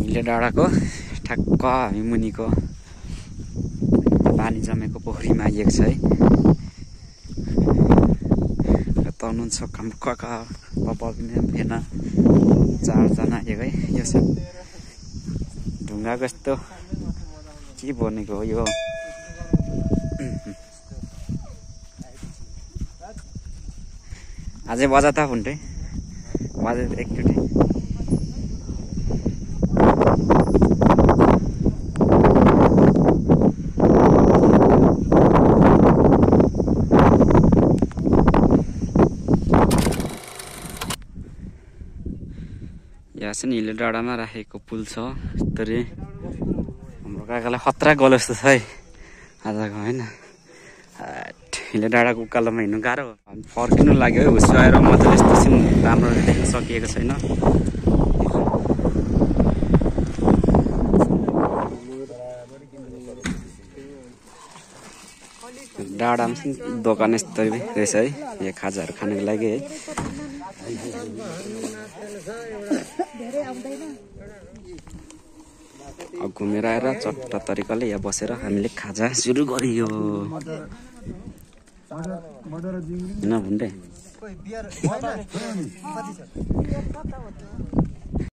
हिले डाँडाको ठ्याक्क हामी मुनिको पानी जमेको पोखरीमा आइएको छ है। तर्नुहुन्छ काका फेन 4 जना आएको है। यो सब ढुङ्गाको यस्तो के बनेको हो यो। अझै बजा त हुन्थे बजा एकचोटि। यहाँ चाहिँ हिले डाँडामा राखेको पुल छ। यस्तरी हाम्रो काकालाई खतरा गलो जस्तो छ है आजको होइन। हिले डाँडाको उकालोमा हिँड्नु गाह्रो हो। फर्किनु लाग्यो है हुस्सो आएर मजाले यस्तो चाहिँ राम्ररी देख्न सकिएको छैन। डाँडामा चाहिँ दोकान यस्तरी रहेछ है। यहाँ खाजाहरू खानुको लागि है। घुमेर आएर चट्ट तरिकाले यहाँ बसेर हामीले खाजा सुरु गरियो होइन भुन्डे।